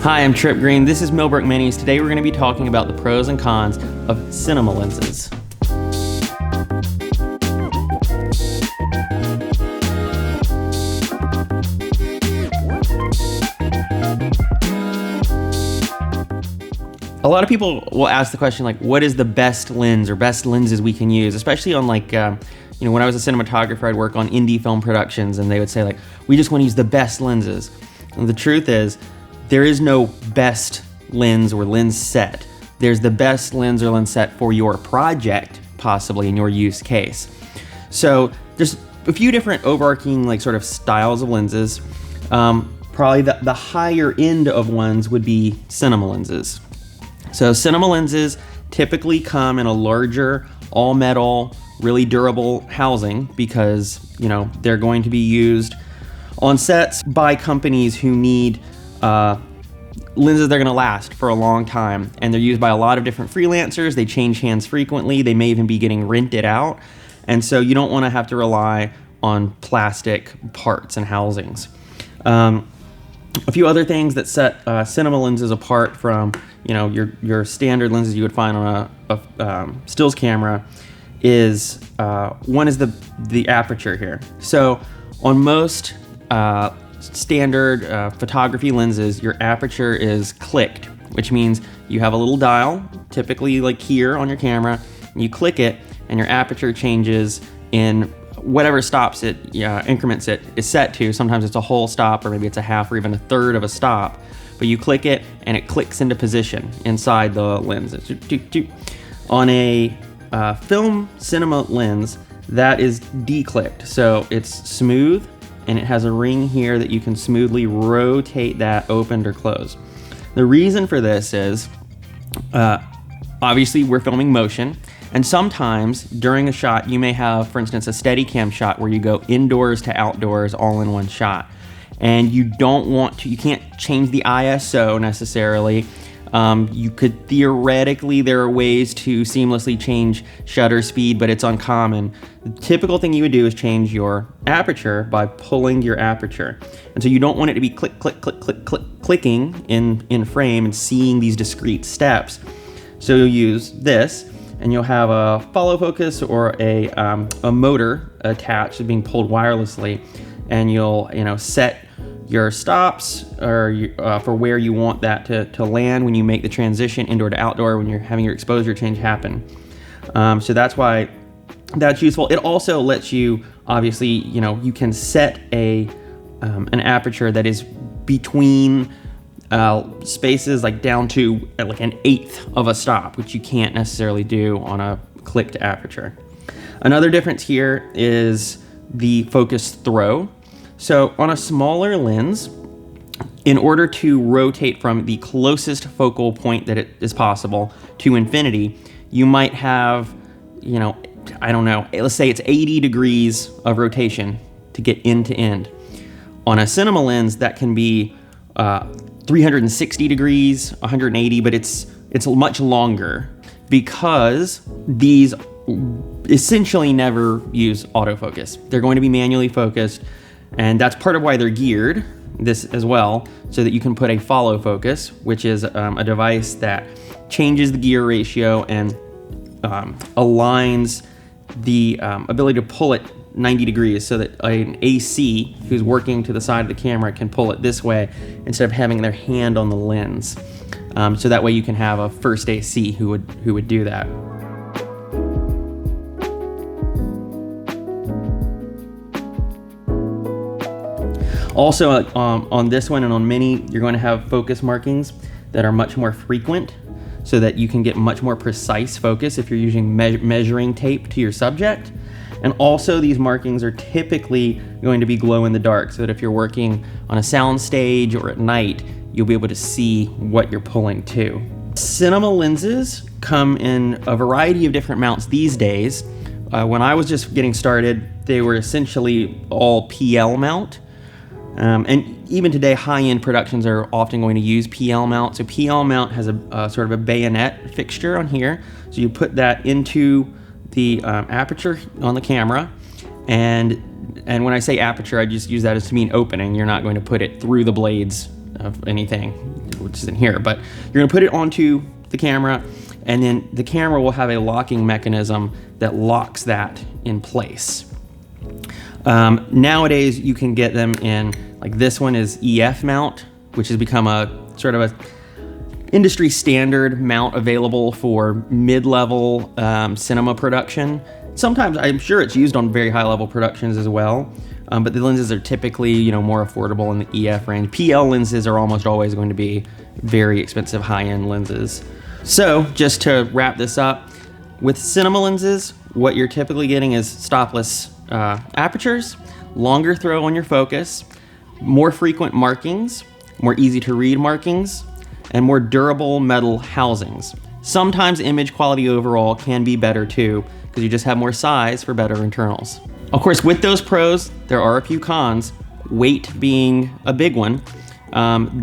Hi, I'm Trip Green. This is Millbrook Minis. Today we're going to be talking about the pros and cons of cinema lenses. A lot of people will ask the question, like, what is the best lens or best lenses we can use, especially on like, when I was a cinematographer, I'd work on indie film productions and they would say like, we just want to use the best lenses. And the truth is, there is no best lens or lens set. There's the best lens or lens set for your project, possibly in your use case. So there's a few different overarching like sort of styles of lenses. Probably the higher end of ones would be cinema lenses. So cinema lenses typically come in a larger, all metal, really durable housing because, they're going to be used on sets by companies who need lenses that are gonna last for a long time. And they're used by a lot of different freelancers. They change hands frequently. They may even be getting rented out. And so you don't wanna have to rely on plastic parts and housings. A few other things that set cinema lenses apart from your standard lenses you would find on a stills camera is one is the aperture here. So on most standard photography lenses, your aperture is clicked, which means you have a little dial, typically like here on your camera, and you click it and your aperture changes in whatever stops it, increments it is set to. Sometimes it's a whole stop, or maybe it's a half or even a third of a stop, but you click it and it clicks into position inside the lens. On a film cinema lens, that is declicked, so it's smooth and it has a ring here that you can smoothly rotate that opened or closed. The reason for this is, obviously we're filming motion, and sometimes during a shot you may have, for instance, a Steadicam shot where you go indoors to outdoors all in one shot. And you can't change the ISO necessarily. You could theoretically, there are ways to seamlessly change shutter speed, but it's uncommon. The typical thing you would do is change your aperture by pulling your aperture. And so you don't want it to be click, click, click, click, click, clicking in frame and seeing these discrete steps. So you'll use this and you'll have a follow focus or a motor attached being pulled wirelessly, and you'll set your stops or for where you want that to land when you make the transition indoor to outdoor, when you're having your exposure change happen. So that's why that's useful. It also lets you, obviously, you can set an aperture that is between spaces like down to like an eighth of a stop, which you can't necessarily do on a clicked aperture. Another difference here is the focus throw. So on a smaller lens, in order to rotate from the closest focal point that it is possible to infinity, you might have, let's say it's 80 degrees of rotation to get end to end. On a cinema lens, that can be 360 degrees, 180, but it's much longer because these essentially never use autofocus. They're going to be manually focused. And that's part of why they're geared, this as well, so that you can put a follow focus, which is a device that changes the gear ratio and aligns the ability to pull it 90 degrees so that an AC who's working to the side of the camera can pull it this way instead of having their hand on the lens. So that way you can have a first AC who would do that. Also, on this one and on many, you're going to have focus markings that are much more frequent so that you can get much more precise focus if you're using measuring tape to your subject. And also these markings are typically going to be glow in the dark so that if you're working on a sound stage or at night, you'll be able to see what you're pulling to. Cinema lenses come in a variety of different mounts these days. When I was just getting started, they were essentially all PL mount. And even today, high-end productions are often going to use PL mount. So PL mount has a sort of a bayonet fixture on here. So you put that into the aperture on the camera, and when I say aperture, I just use that as to mean opening. You're not going to put it through the blades of anything. which is in here, but you're gonna put it onto the camera, and then the camera will have a locking mechanism that locks that in place. Nowadays, you can get them in, like this one is EF mount, which has become a sort of a industry standard mount available for mid-level cinema production. Sometimes I'm sure it's used on very high-level productions as well, but the lenses are typically, you know, more affordable in the EF range. PL lenses are almost always going to be very expensive high-end lenses. So just to wrap this up, with cinema lenses, what you're typically getting is stopless apertures, longer throw on your focus, more frequent markings, more easy to read markings, and more durable metal housings. Sometimes image quality overall can be better too, because you just have more size for better internals. Of course, with those pros, there are a few cons, weight being a big one.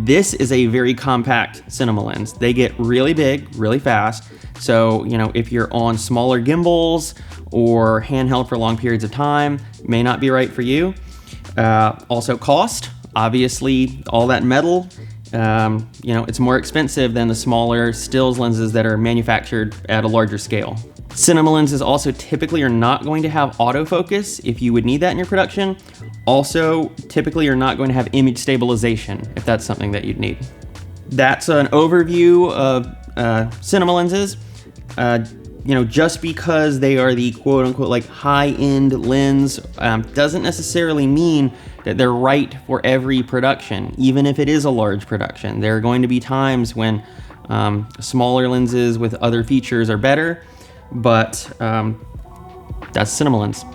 This is a very compact cinema lens. They get really big, really fast. So, you know, if you're on smaller gimbals or handheld for long periods of time, may not be right for you. Also cost, obviously all that metal, you know, it's more expensive than the smaller stills lenses that are manufactured at a larger scale. Cinema lenses also typically are not going to have autofocus if you would need that in your production. Also, typically are not going to have image stabilization if that's something that you'd need. That's an overview of cinema lenses. You know, just because they are the quote unquote like high-end lens doesn't necessarily mean that they're right for every production, even if it is a large production. There are going to be times when smaller lenses with other features are better, but that's cinema lens.